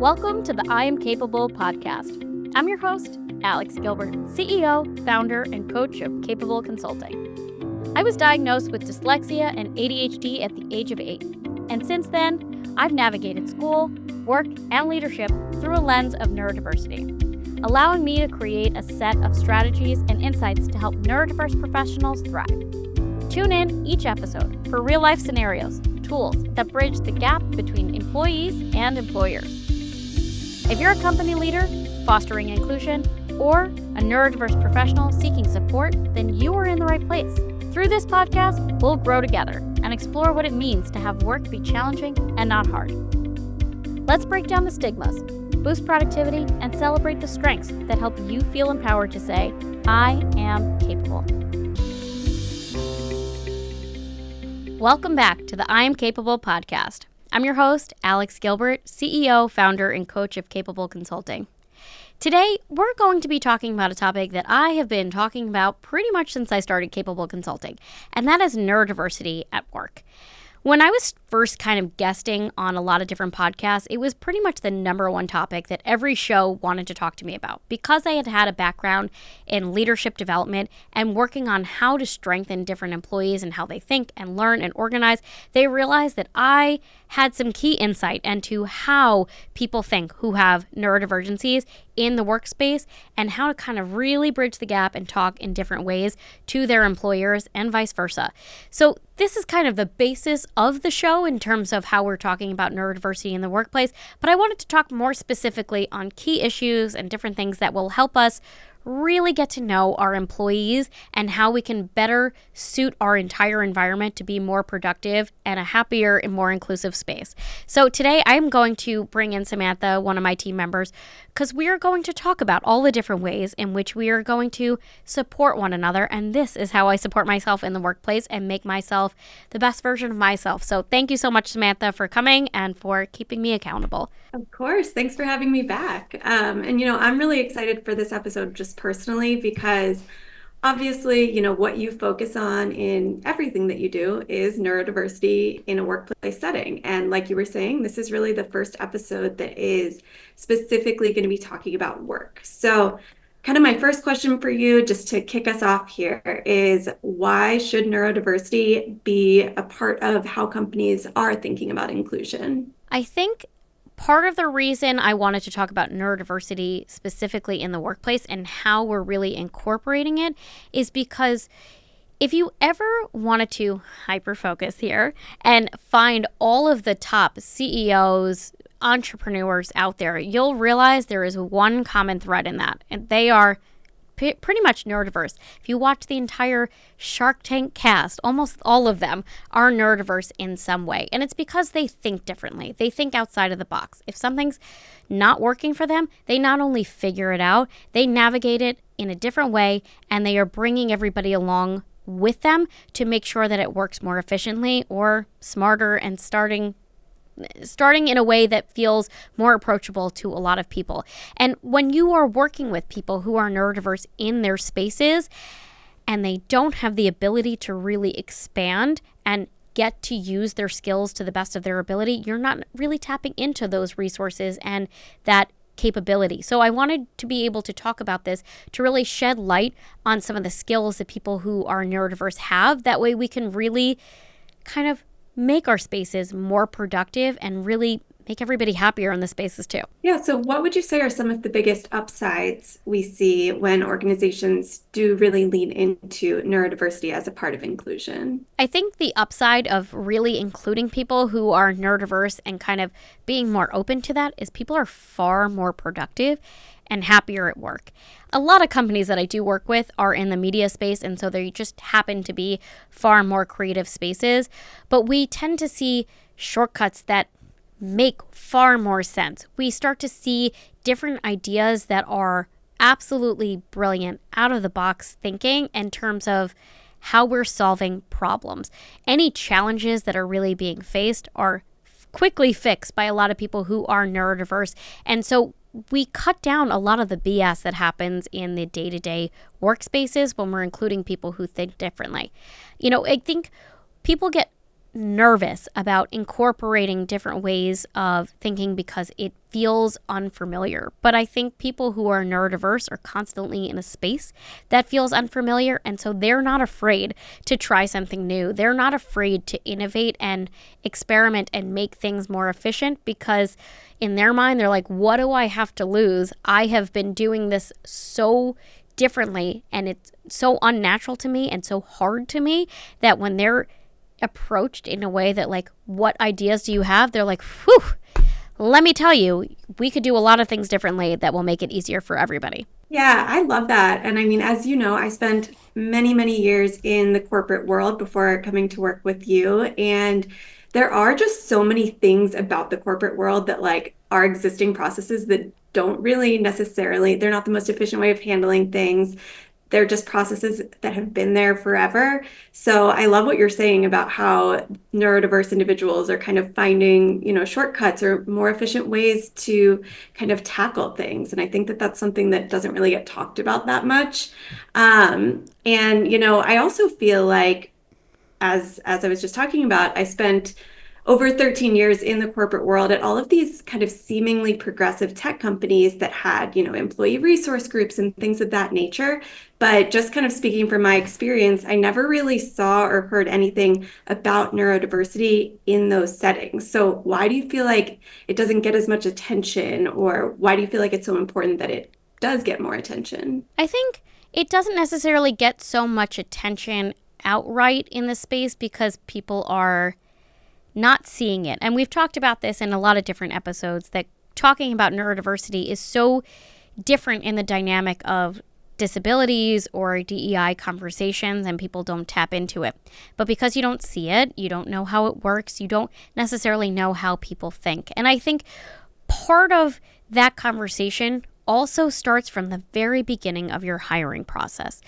Welcome to the I Am Capable podcast. I'm your host, Alex Gilbert, CEO, founder, and coach of Capable Consulting. I was diagnosed with dyslexia and ADHD at the age of 8, and since then, I've navigated school, work, and leadership through a lens of neurodiversity, allowing me to create a set of strategies and insights to help neurodiverse professionals thrive. Tune in each episode for real-life scenarios, tools that bridge the gap between employees and employers. If you're a company leader, fostering inclusion, or a neurodiverse professional seeking support, then you are in the right place. Through this podcast, we'll grow together and explore what it means to have work be challenging and not hard. Let's break down the stigmas, boost productivity, and celebrate the strengths that help you feel empowered to say, I am capable. Welcome back to the I Am Capable podcast. I'm your host, Alex Gilbert, CEO, founder, and coach of Capable Consulting. Today, we're going to be talking about a topic that I have been talking about pretty much since I started Capable Consulting, and that is neurodiversity at work. When I was first kind of guesting on a lot of different podcasts, it was pretty much the number one topic that every show wanted to talk to me about. Because I had had a background in leadership development and working on how to strengthen different employees and how they think and learn and organize, they realized that I had some key insight into how people think who have neurodivergencies in the workspace and how to kind of really bridge the gap and talk in different ways to their employers and vice versa. So this is kind of the basis of the show in terms of how we're talking about neurodiversity in the workplace, but I wanted to talk more specifically on key issues and different things that will help us really get to know our employees and how we can better suit our entire environment to be more productive and a happier and more inclusive space. So today I'm going to bring in Samantha, one of my team members, because we are going to talk about all the different ways in which we are going to support one another. And this is how I support myself in the workplace and make myself the best version of myself. So thank you so much, Samantha, for coming and for keeping me accountable. Of course. Thanks for having me back. I'm really excited for this episode just personally because obviously, what you focus on in everything that you do is neurodiversity in a workplace setting. And like you were saying, this is really the first episode that is specifically going to be talking about work. So kind of my first question for you, just to kick us off here, is why should neurodiversity be a part of how companies are thinking about inclusion? I think part of the reason I wanted to talk about neurodiversity specifically in the workplace and how we're really incorporating it is because if you ever wanted to hyper-focus here and find all of the top CEOs, entrepreneurs out there, you'll realize there is one common thread in that, and they are pretty much neurodiverse. If you watch the entire Shark Tank cast, almost all of them are neurodiverse in some way. And it's because they think differently. They think outside of the box. If something's not working for them, they not only figure it out, they navigate it in a different way, and they are bringing everybody along with them to make sure that it works more efficiently or smarter and starting in a way that feels more approachable to a lot of people. And when you are working with people who are neurodiverse in their spaces and they don't have the ability to really expand and get to use their skills to the best of their ability, you're not really tapping into those resources and that capability. So I wanted to be able to talk about this to really shed light on some of the skills that people who are neurodiverse have. That way we can really kind of make our spaces more productive and really make everybody happier in the spaces too. Yeah, so what would you say are some of the biggest upsides we see when organizations do really lean into neurodiversity as a part of inclusion? I think the upside of really including people who are neurodiverse and kind of being more open to that is people are far more productive and happier at work. A lot of companies that I do work with are in the media space, and so they just happen to be far more creative spaces. But we tend to see shortcuts that make far more sense. We start to see different ideas that are absolutely brilliant, out of the box thinking in terms of how we're solving problems. Any challenges that are really being faced are quickly fixed by a lot of people who are neurodiverse. And so we cut down a lot of the BS that happens in the day-to-day workspaces when we're including people who think differently. I think people get nervous about incorporating different ways of thinking because it feels unfamiliar. But I think people who are neurodiverse are constantly in a space that feels unfamiliar, and so they're not afraid to try something new. They're not afraid to innovate and experiment and make things more efficient because in their mind they're like, what do I have to lose? I have been doing this so differently and it's so unnatural to me and so hard to me that when they're approached in a way that like, what ideas do you have? They're like, whew, let me tell you, we could do a lot of things differently that will make it easier for everybody. Yeah, I love that. And I mean, as you know, I spent many, many years in the corporate world before coming to work with you. And there are just so many things about the corporate world that like are existing processes that don't really necessarily, they're not the most efficient way of handling things. They're just processes that have been there forever. So I love what you're saying about how neurodiverse individuals are kind of finding, shortcuts or more efficient ways to kind of tackle things. And I think that that's something that doesn't really get talked about that much. I also feel like as I was just talking about, I spent over 13 years in the corporate world at all of these kind of seemingly progressive tech companies that had, employee resource groups and things of that nature. But just kind of speaking from my experience, I never really saw or heard anything about neurodiversity in those settings. So why do you feel like it doesn't get as much attention, or why do you feel like it's so important that it does get more attention? I think it doesn't necessarily get so much attention outright in the space because people are not seeing it. And we've talked about this in a lot of different episodes that talking about neurodiversity is so different in the dynamic of disabilities or DEI conversations, and people don't tap into it. But because you don't see it, you don't know how it works, you don't necessarily know how people think. And I think part of that conversation also starts from the very beginning of your hiring process.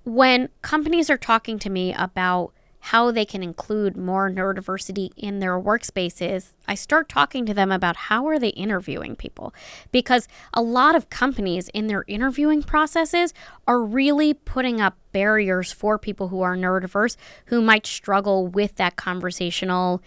When companies are talking to me about how they can include more neurodiversity in their workspaces, I start talking to them about how are they interviewing people. Because a lot of companies in their interviewing processes are really putting up barriers for people who are neurodiverse who might struggle with that conversational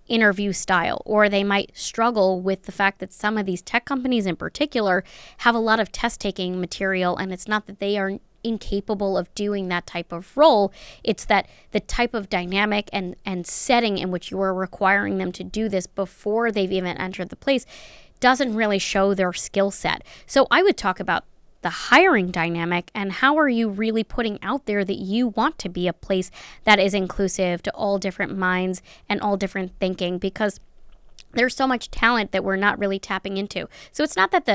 interview style, or they might struggle with the fact that some of these tech companies in particular have a lot of test taking material, and it's not that they are incapable of doing that type of role. It's that the type of dynamic and setting in which you are requiring them to do this before they've even entered the place doesn't really show their skill set. So I would talk about the hiring dynamic and how are you really putting out there that you want to be a place that is inclusive to all different minds and all different thinking, because there's so much talent that we're not really tapping into. So it's not that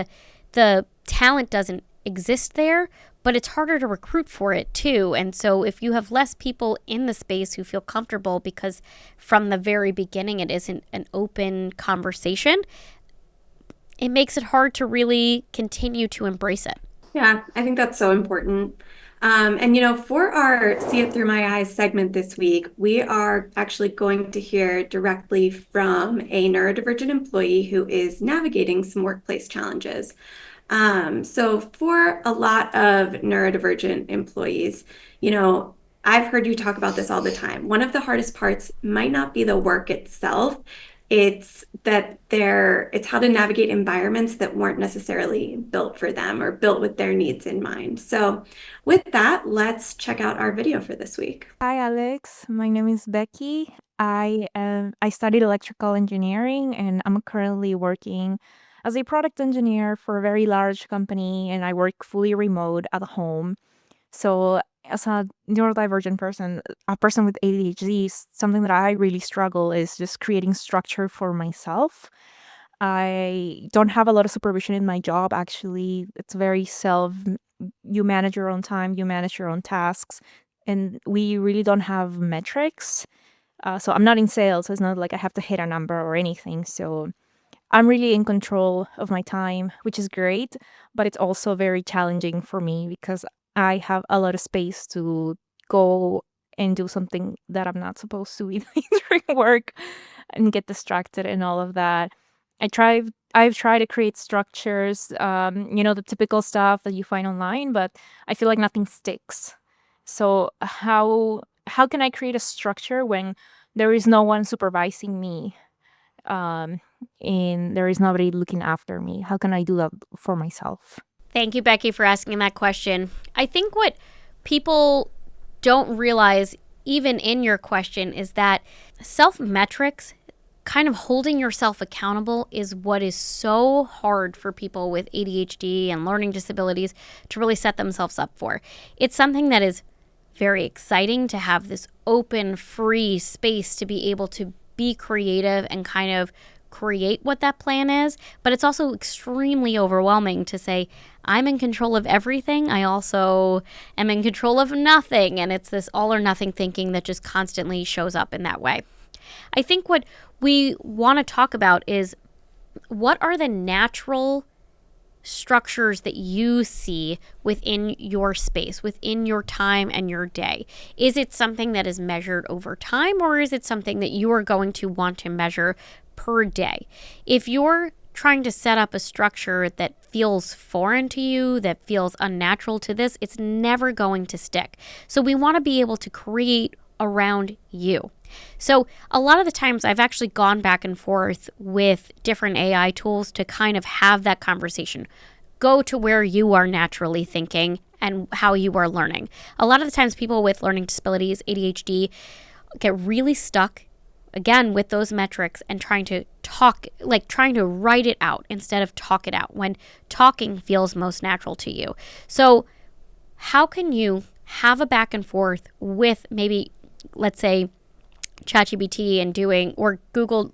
the talent doesn't exist there, but it's harder to recruit for it too. And so if you have less people in the space who feel comfortable because from the very beginning it isn't an open conversation, it makes it hard to really continue to embrace it. Yeah, I think that's so important. For our See It Through My Eyes segment this week, we are actually going to hear directly from a neurodivergent employee who is navigating some workplace challenges. So for a lot of neurodivergent employees, I've heard you talk about this all the time. One of the hardest parts might not be the work itself. It's how to navigate environments that weren't necessarily built for them or built with their needs in mind. So with that, let's check out our video for this week. Hi, Alex. My name is Beckie. I studied electrical engineering, and I'm currently working as a product engineer for a very large company, and I work fully remote at home. So, as a neurodivergent person, a person with ADHD, something that I really struggle is just creating structure for myself. I don't have a lot of supervision in my job, actually. It's very you manage your own time, you manage your own tasks, and we really don't have metrics. So I'm not in sales, so it's not like I have to hit a number or anything. So I'm really in control of my time, which is great, but it's also very challenging for me because I have a lot of space to go and do something that I'm not supposed to be doing during work and get distracted and all of that. I've tried to create structures, the typical stuff that you find online, but I feel like nothing sticks. So how can I create a structure when there is no one supervising me, and there is nobody looking after me. How can I do that for myself? Thank you, Beckie, for asking that question. I think what people don't realize, even in your question, is that self-metrics, kind of holding yourself accountable, is what is so hard for people with ADHD and learning disabilities to really set themselves up for. It's something that is very exciting to have this open, free space to be able to be creative and kind of create what that plan is, but it's also extremely overwhelming to say, I'm in control of everything. I also am in control of nothing. And it's this all or nothing thinking that just constantly shows up in that way. I think what we want to talk about is, what are the natural structures that you see within your space, within your time and your day? Is it something that is measured over time, or is it something that you are going to want to measure per day? If you're trying to set up a structure that feels foreign to you, that feels unnatural to this, it's never going to stick. So we want to be able to create around you. So a lot of the times I've actually gone back and forth with different AI tools to kind of have that conversation. Go to where you are naturally thinking and how you are learning. A lot of the times people with learning disabilities, ADHD, get really stuck, again, with those metrics and trying to write it out instead of talk it out, when talking feels most natural to you. So how can you have a back and forth with maybe, let's say, ChatGPT and or Google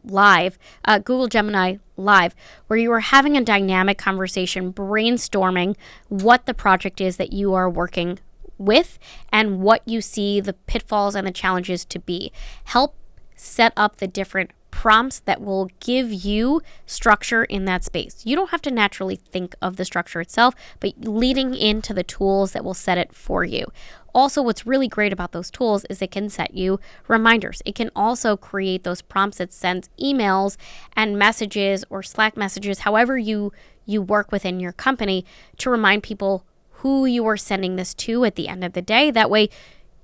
Gemini Live, where you are having a dynamic conversation, brainstorming what the project is that you are working with and what you see the pitfalls and the challenges to be. Help set up the different prompts that will give you structure in that space. You don't have to naturally think of the structure itself, but leading into the tools that will set it for you. Also, what's really great about those tools is it can set you reminders. It can also create those prompts that sends emails and messages or Slack messages, however you work within your company, to remind people who you are sending this to at the end of the day. That way,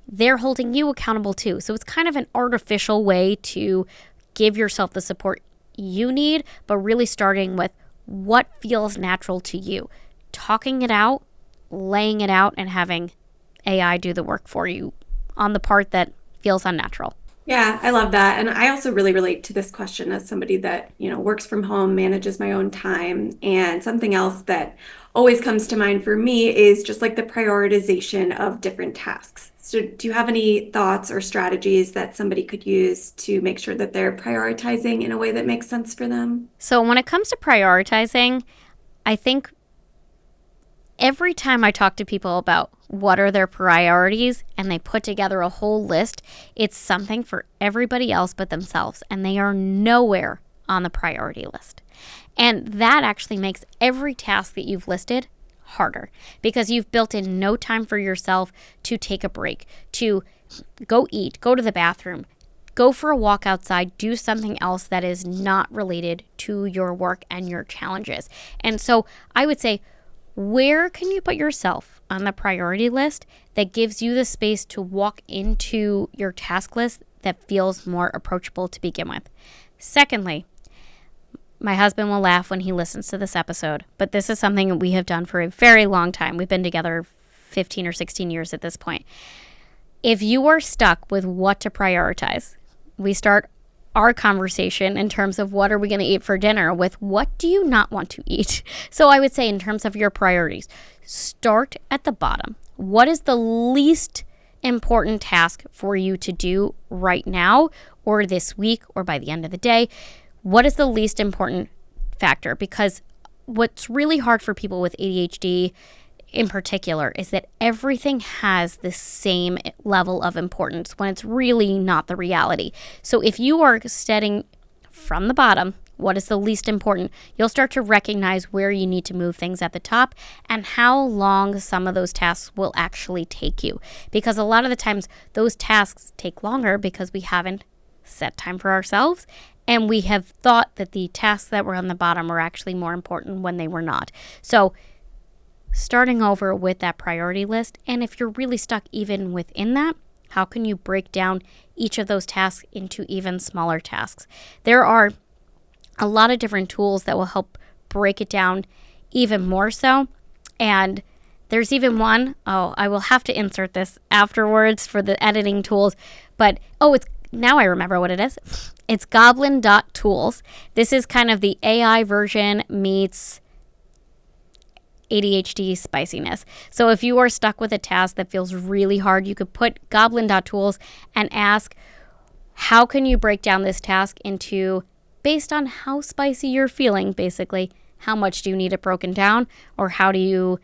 they're holding you accountable too. So it's kind of an artificial way to give yourself the support you need, but really starting with what feels natural to you. Talking it out, laying it out, and having AI do the work for you on the part that feels unnatural. Yeah, I love that. And I also really relate to this question as somebody that, works from home, manages my own time. And something else that always comes to mind for me is just like the prioritization of different tasks. So do you have any thoughts or strategies that somebody could use to make sure that they're prioritizing in a way that makes sense for them? So when it comes to prioritizing, I think every time I talk to people about what are their priorities and they put together a whole list, it's something for everybody else but themselves, and they are nowhere on the priority list. And that actually makes every task that you've listed harder, because you've built in no time for yourself to take a break, to go eat, go to the bathroom, go for a walk outside, do something else that is not related to your work and your challenges. And so I would say, where can you put yourself on the priority list that gives you the space to walk into your task list that feels more approachable to begin with? Secondly, my husband will laugh when he listens to this episode, but this is something that we have done for a very long time. We've been together 15 or 16 years at this point. If you are stuck with what to prioritize, we start our conversation in terms of what are we going to eat for dinner with what do you not want to eat. So I would say, in terms of your priorities, start at the bottom. What is the least important task for you to do right now or this week or by the end of the day? What is the least important factor? Because what's really hard for people with ADHD in particular is that everything has the same level of importance when it's really not the reality. So if you are setting from the bottom, what is the least important, you'll start to recognize where you need to move things at the top and how long some of those tasks will actually take you. Because a lot of the times those tasks take longer because we haven't set time for ourselves, and we have thought that the tasks that were on the bottom were actually more important when they were not. So starting over with that priority list, and if you're really stuck even within that, How can you break down each of those tasks into even smaller tasks? There are a lot of different tools that will help break it down even more so. And there's even one, I will have to insert this afterwards for the editing tools, but now I remember what it is. It's goblin.tools. This is kind of the AI version meets ADHD spiciness. So if you are stuck with a task that feels really hard, you could put goblin.tools and ask, how can you break down this task into, based on how spicy you're feeling, basically, how much do you need it broken down, or how do you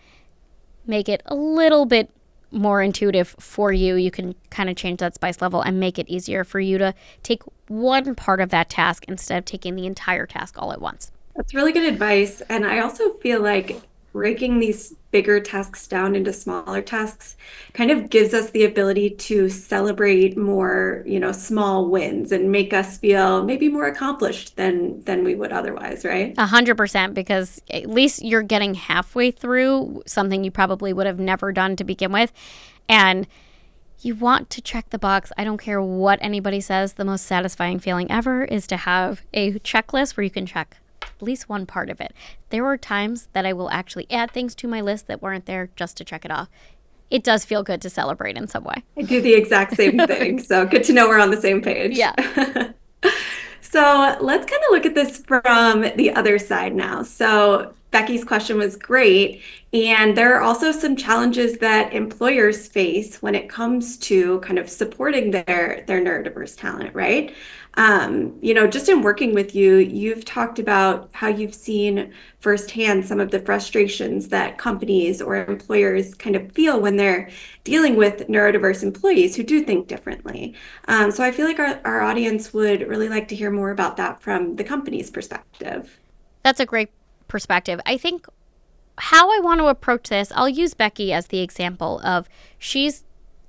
make it a little bit more intuitive for you? You can kind of change that spice level and make it easier for you to take one part of that task instead of taking the entire task all at once. That's really good advice. And I also feel like breaking these bigger tasks down into smaller tasks kind of gives us the ability to celebrate more, small wins and make us feel maybe more accomplished than we would otherwise, right? 100%, because at least you're getting halfway through something you probably would have never done to begin with. And you want to check the box. I don't care what anybody says. The most satisfying feeling ever is to have a checklist where you can check at least one part of it. There were times that I will actually add things to my list that weren't there just to check it off. It does feel good to celebrate in some way. I do the exact same thing. So good to know we're on the same page. Yeah. So let's kind of look at this from the other side now. So Beckie's question was great. And there are also some challenges that employers face when it comes to kind of supporting their neurodiverse talent, right? Just in working with you, you've talked about how you've seen firsthand some of the frustrations that companies or employers kind of feel when they're dealing with neurodiverse employees who do think differently. So I feel like our audience would really like to hear more about that from the company's perspective. That's a great perspective. I think how I want to approach this, I'll use Beckie as the example of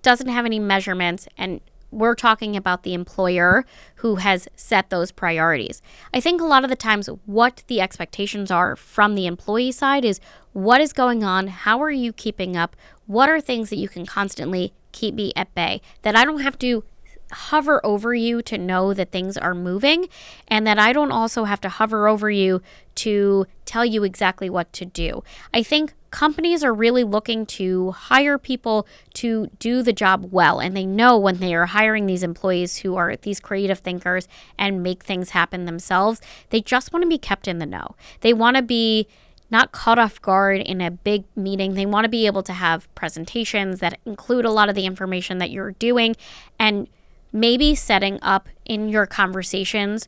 doesn't have any measurements, and we're talking about the employer who has set those priorities. I think a lot of the times what the expectations are from the employee side is, what is going on? How are you keeping up? What are things that you can constantly keep me at bay, that I don't have to hover over you to know that things are moving, and that I don't also have to hover over you to tell you exactly what to do. I think companies are really looking to hire people to do the job well, and they know when they are hiring these employees who are these creative thinkers and make things happen themselves, they just want to be kept in the know. They want to be not caught off guard in a big meeting. They want to be able to have presentations that include a lot of the information that you're doing, and maybe setting up in your conversations,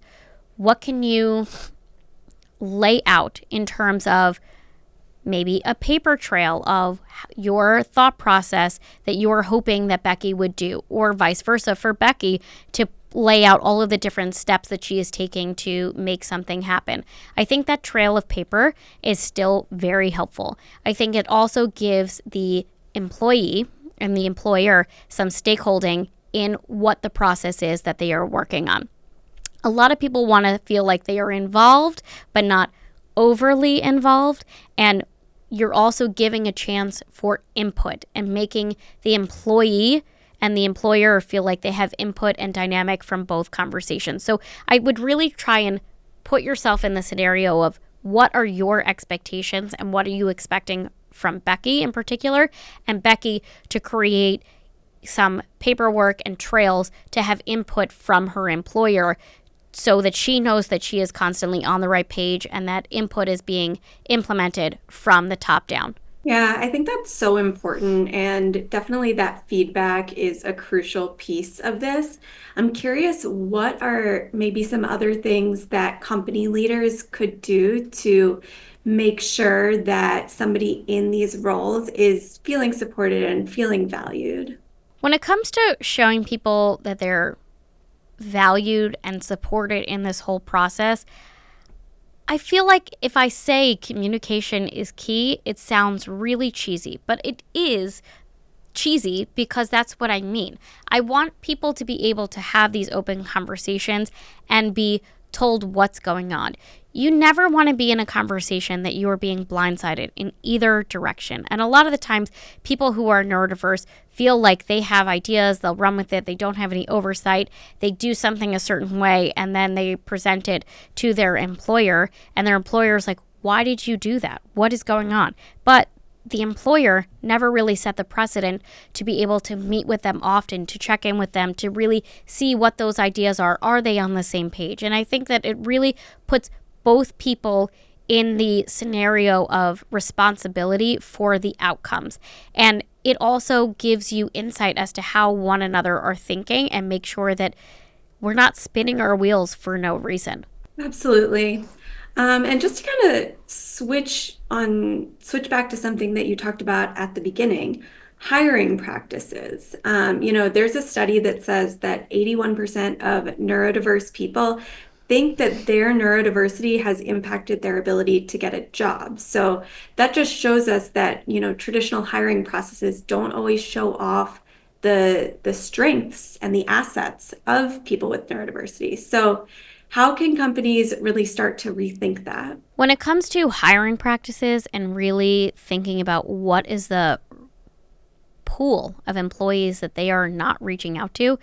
what can you lay out in terms of maybe a paper trail of your thought process that you're hoping that Beckie would do, or vice versa for Beckie to lay out all of the different steps that she is taking to make something happen. I think that trail of paper is still very helpful. I think it also gives the employee and the employer some stakeholding in what the process is that they are working on. A lot of people want to feel like they are involved, but not overly involved. And you're also giving a chance for input and making the employee and the employer feel like they have input and dynamic from both conversations. So I would really try and put yourself in the scenario of, what are your expectations and what are you expecting from Beckie in particular, and Beckie to create some paperwork and trails to have input from her employer so that she knows that she is constantly on the right page and that input is being implemented from the top down. Yeah, I think that's so important. And definitely that feedback is a crucial piece of this. I'm curious, what are maybe some other things that company leaders could do to make sure that somebody in these roles is feeling supported and feeling valued? When it comes to showing people that they're valued and supported in this whole process, I feel like if I say communication is key, it sounds really cheesy, but it is cheesy because that's what I mean. I want people to be able to have these open conversations and be told what's going on. You never want to be in a conversation that you are being blindsided in either direction. And a lot of the times, people who are neurodiverse feel like they have ideas, they'll run with it, they don't have any oversight, they do something a certain way, and then they present it to their employer, and their employer is like, why did you do that? What is going on? But the employer never really set the precedent to be able to meet with them often, to check in with them, to really see what those ideas are. Are they on the same page? And I think that it really puts both people in the scenario of responsibility for the outcomes. And it also gives you insight as to how one another are thinking and make sure that we're not spinning our wheels for no reason. Absolutely. And just to kind of switch back to something that you talked about at the beginning, hiring practices. There's a study that says that 81% of neurodiverse people think that their neurodiversity has impacted their ability to get a job. So that just shows us that, traditional hiring processes don't always show off the strengths and the assets of people with neurodiversity. So how can companies really start to rethink that? When it comes to hiring practices and really thinking about what is the pool of employees that they are not reaching out to,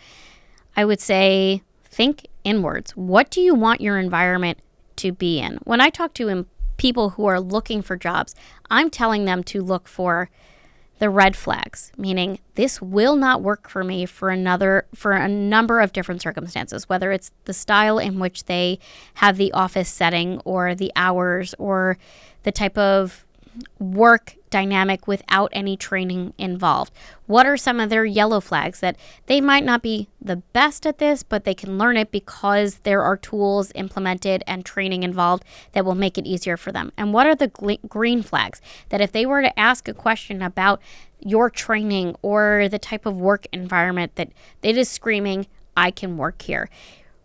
I would say think inwards. What do you want your environment to be in? When I talk to people who are looking for jobs, I'm telling them to look for the red flags, meaning this will not work for me for a number of different circumstances, whether it's the style in which they have the office setting or the hours or the type of work dynamic without any training involved. What are some of their yellow flags that they might not be the best at this, but they can learn it because there are tools implemented and training involved that will make it easier for them? And what are the green flags that if they were to ask a question about your training or the type of work environment that it is screaming, I can work here?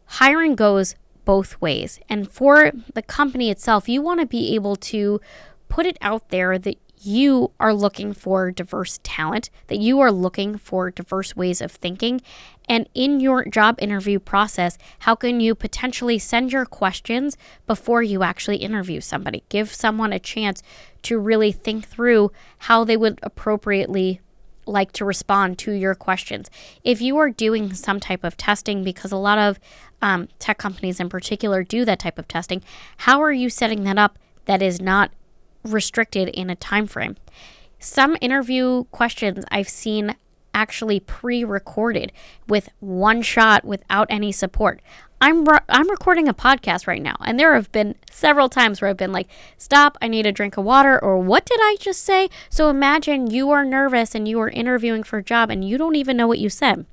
Hiring goes both ways. And for the company itself, you want to be able to put it out there that you are looking for diverse talent, that you are looking for diverse ways of thinking. And in your job interview process, how can you potentially send your questions before you actually interview somebody? Give someone a chance to really think through how they would appropriately like to respond to your questions. If you are doing some type of testing, because a lot of tech companies in particular do that type of testing, how are you setting that up that is not restricted in a time frame? Some interview questions I've seen actually pre-recorded with one shot without any support. I'm recording a podcast right now, and there have been several times where I've been like, stop, I need a drink of water, or what did I just say? So imagine you are nervous and you are interviewing for a job and you don't even know what you said.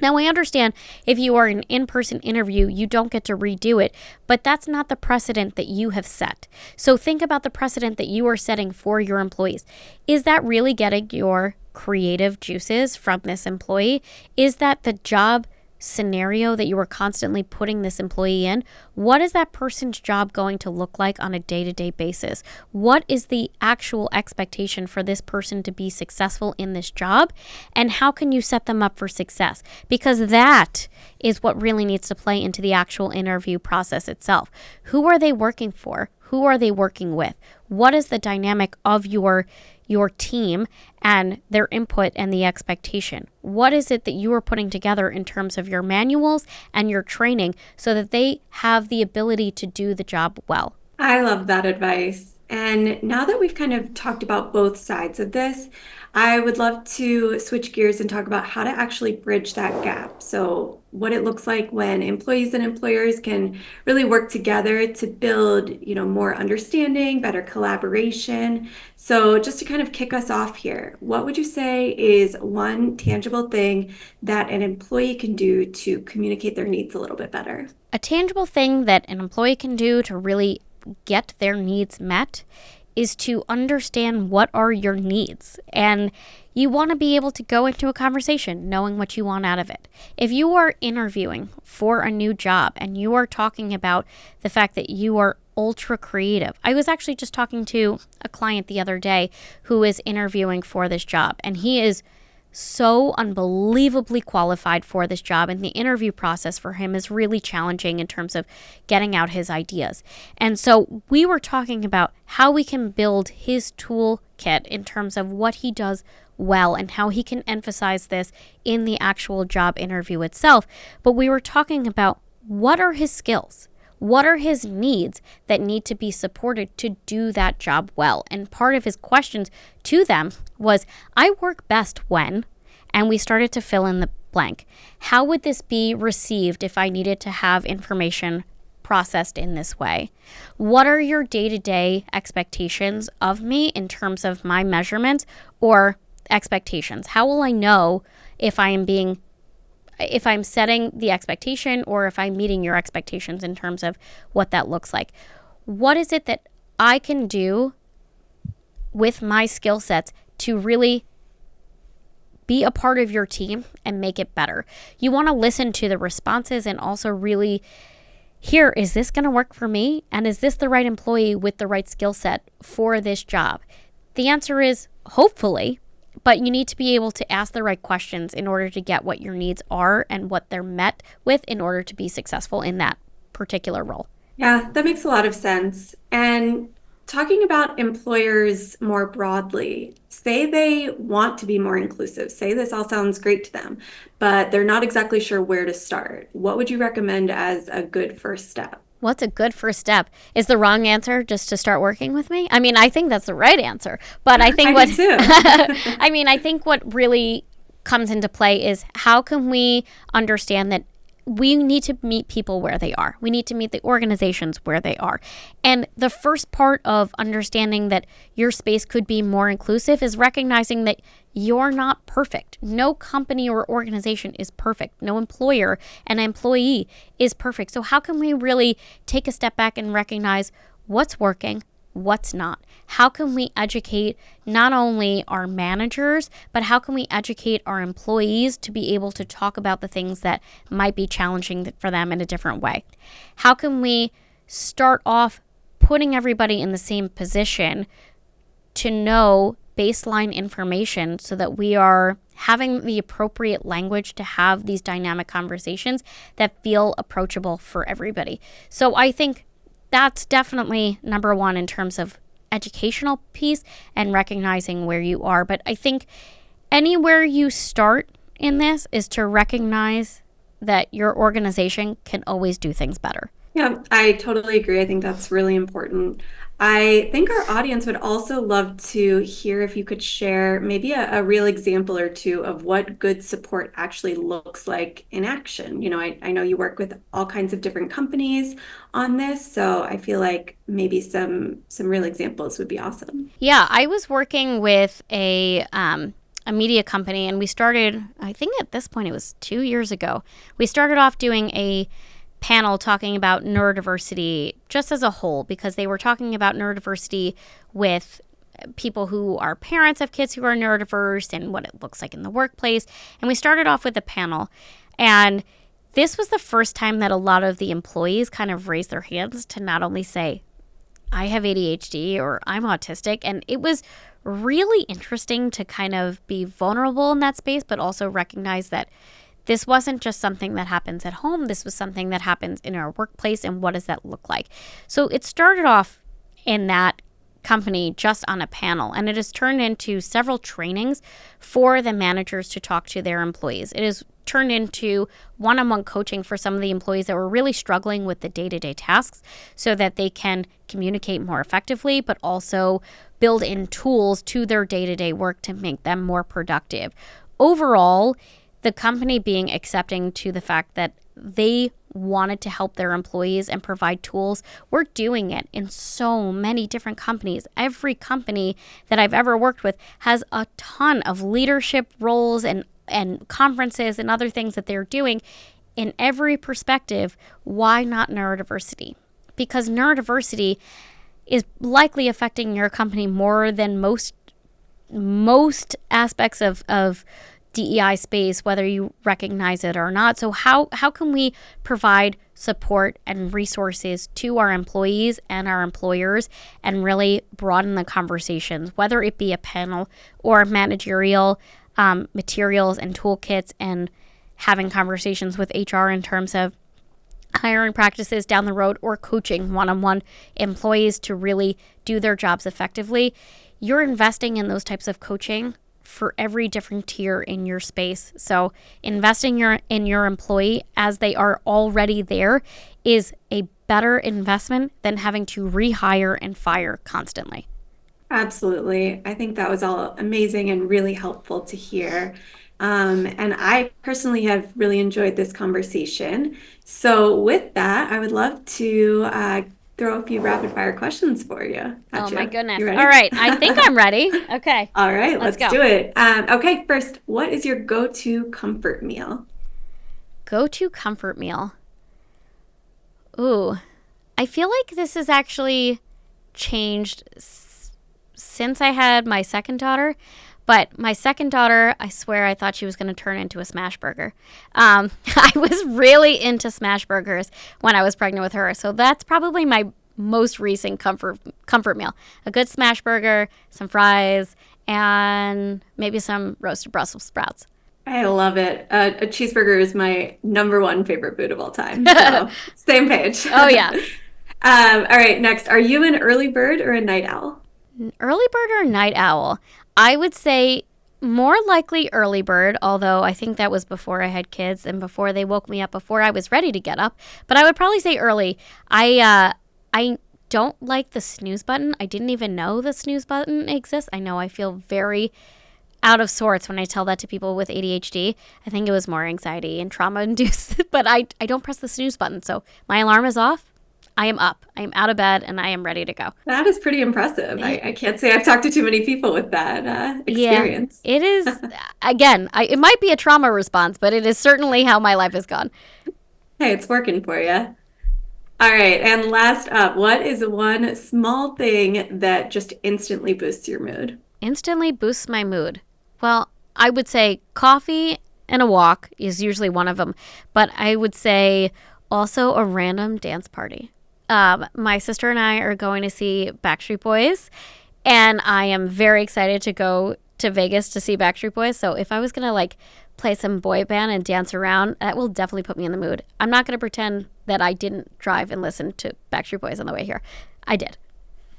Now, I understand if you are an in-person interview, you don't get to redo it, but that's not the precedent that you have set. So think about the precedent that you are setting for your employees. Is that really getting your creative juices from this employee? Is that the job scenario that you are constantly putting this employee in? What is that person's job going to look like on a day-to-day basis? What is the actual expectation for this person to be successful in this job? And how can you set them up for success? Because that is what really needs to play into the actual interview process itself. Who are they working for? Who are they working with? What is the dynamic of your team and their input and the expectation? What is it that you are putting together in terms of your manuals and your training so that they have the ability to do the job well? I love that advice. And now that we've kind of talked about both sides of this, I would love to switch gears and talk about how to actually bridge that gap. So what it looks like when employees and employers can really work together to build, more understanding, better collaboration. So just to kind of kick us off here, what would you say is one tangible thing that an employee can do to communicate their needs a little bit better? A tangible thing that an employee can do to really get their needs met is to understand what are your needs. And you want to be able to go into a conversation knowing what you want out of it. If you are interviewing for a new job and you are talking about the fact that you are ultra creative. I was actually just talking to a client the other day who is interviewing for this job, and he is so unbelievably qualified for this job, and the interview process for him is really challenging in terms of getting out his ideas. And so we were talking about how we can build his toolkit in terms of what he does well and how he can emphasize this in the actual job interview itself. But we were talking about what are his skills? What are his needs that need to be supported to do that job well? And part of his questions to them was, I work best when, and we started to fill in the blank. How would this be received if I needed to have information processed in this way? What are your day-to-day expectations of me in terms of my measurements or expectations? How will I know if I'm setting the expectation or if I'm meeting your expectations in terms of what that looks like? What is it that I can do with my skill sets to really be a part of your team and make it better? You want to listen to the responses and also really hear, is this going to work for me? And is this the right employee with the right skill set for this job? The answer is hopefully. But you need to be able to ask the right questions in order to get what your needs are and what they're met with in order to be successful in that particular role. Yeah, that makes a lot of sense. And talking about employers more broadly, say they want to be more inclusive, say this all sounds great to them, but they're not exactly sure where to start. What would you recommend as a good first step? What's a good first step? Is the wrong answer just to start working with me? I mean, I think that's the right answer, but I think do too. I think what really comes into play is how can we understand that we need to meet people where they are. We need to meet the organizations where they are. And the first part of understanding that your space could be more inclusive is recognizing that you're not perfect. No company or organization is perfect. No employer and employee is perfect. So how can we really take a step back and recognize what's working, what's not? How can we educate not only our managers, but how can we educate our employees to be able to talk about the things that might be challenging for them in a different way? How can we start off putting everybody in the same position to know baseline information so that we are having the appropriate language to have these dynamic conversations that feel approachable for everybody? So I think that's definitely number one in terms of educational piece and recognizing where you are. But I think anywhere you start in this is to recognize that your organization can always do things better. Yeah, I totally agree. I think that's really important. I think our audience would also love to hear if you could share maybe a real example or two of what good support actually looks like in action. You know, I know you work with all kinds of different companies on this, so I feel like maybe some real examples would be awesome. Yeah, I was working with a media company, and we started, I think at this point it was 2 years ago, we started off doing a panel talking about neurodiversity just as a whole, because they were talking about neurodiversity with people who are parents of kids who are neurodiverse and what it looks like in the workplace. And we started off with a panel, and this was the first time that a lot of the employees kind of raised their hands to not only say, I have ADHD or I'm autistic. And it was really interesting to kind of be vulnerable in that space, but also recognize that this wasn't just something that happens at home. This was something that happens in our workplace. And what does that look like? So it started off in that company just on a panel, and it has turned into several trainings for the managers to talk to their employees. It has turned into one-on-one coaching for some of the employees that were really struggling with the day-to-day tasks so that they can communicate more effectively, but also build in tools to their day-to-day work to make them more productive. Overall, the company being accepting to the fact that they wanted to help their employees and provide tools. We're doing it in so many different companies. Every company that I've ever worked with has a ton of leadership roles and conferences and other things that they're doing in every perspective. Why not neurodiversity? Because neurodiversity is likely affecting your company more than most aspects of DEI space, whether you recognize it or not. So how can we provide support and resources to our employees and our employers and really broaden the conversations, whether it be a panel or managerial materials and toolkits and having conversations with HR in terms of hiring practices down the road or coaching one-on-one employees to really do their jobs effectively, you're investing in those types of coaching for every different tier in your space. So investing in your employee as they are already there is a better investment than having to rehire and fire constantly. Absolutely. I think that was all amazing and really helpful to hear. And I personally have really enjoyed this conversation. So with that, I would love to throw a few rapid fire questions for you. Oh my goodness. You ready? All right. I think I'm ready. Okay. All right, Let's let's go. do it. Okay, first, what is your go-to comfort meal? Go-to comfort meal. Ooh, I feel like this has actually changed since I had my second daughter. But my second daughter, I swear I thought she was going to turn into a smash burger. I was really into smash burgers when I was pregnant with her. So that's probably my most recent comfort meal. A good smash burger, some fries, and maybe some roasted Brussels sprouts. I love it. A cheeseburger is my number one favorite food of all time. So same page. Oh, yeah. All right, next. Are you an early bird or a night owl? Early bird or night owl? I would say more likely early bird, although I think that was before I had kids and before they woke me up, before I was ready to get up. But I would probably say early. I don't like the snooze button. I didn't even know the snooze button exists. I know I feel very out of sorts when I tell that to people with ADHD. I think it was more anxiety and trauma induced, but I don't press the snooze button. So my alarm is off. I am up. I am out of bed and I am ready to go. That is pretty impressive. I can't say I've talked to too many people with that experience. Yeah, it is. Again, it might be a trauma response, but it is certainly how my life has gone. Hey, it's working for you. All right. And last up, what is one small thing that just instantly boosts your mood? Instantly boosts my mood. Well, I would say coffee and a walk is usually one of them, but I would say also a random dance party. My sister and I are going to see Backstreet Boys, and I am very excited to go to Vegas to see Backstreet Boys. So if I was going to play some boy band and dance around, that will definitely put me in the mood. I'm not going to pretend that I didn't drive and listen to Backstreet Boys on the way here. I did.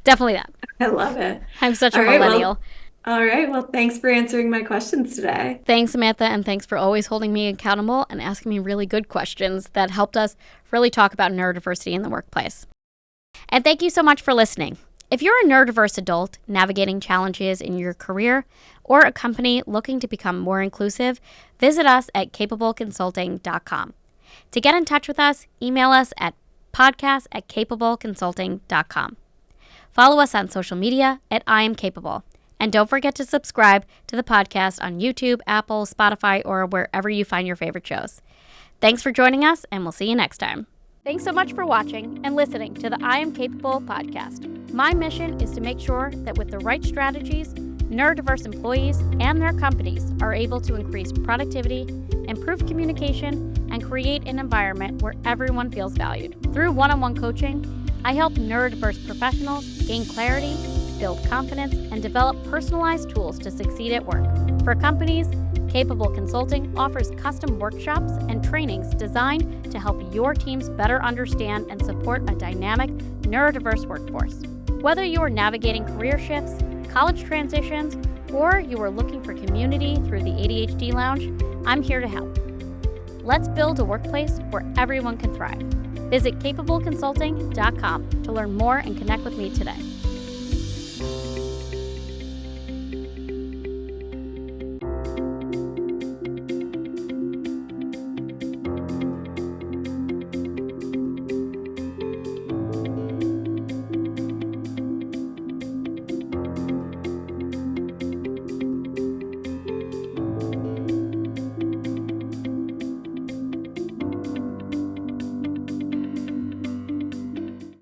Definitely that. I love it. I'm such a millennial. All right. Well, thanks for answering my questions today. Thanks, Samantha, and thanks for always holding me accountable and asking me really good questions that helped us really talk about neurodiversity in the workplace. And thank you so much for listening. If you're a neurodiverse adult navigating challenges in your career or a company looking to become more inclusive, visit us at capableconsulting.com. To get in touch with us, email us at podcast@capableconsulting.com. Follow us on social media at I Am Capable. And don't forget to subscribe to the podcast on YouTube, Apple, Spotify, or wherever you find your favorite shows. Thanks for joining us, and we'll see you next time. Thanks so much for watching and listening to the I Am Capable podcast. My mission is to make sure that with the right strategies, neurodiverse employees and their companies are able to increase productivity, improve communication, and create an environment where everyone feels valued. Through one-on-one coaching, I help neurodiverse professionals gain clarity, build confidence, and develop personalized tools to succeed at work. For companies, Capable Consulting offers custom workshops and trainings designed to help your teams better understand and support a dynamic, neurodiverse workforce. Whether you are navigating career shifts, college transitions, or you are looking for community through the ADHD Lounge, I'm here to help. Let's build a workplace where everyone can thrive. Visit capableconsulting.com to learn more and connect with me today.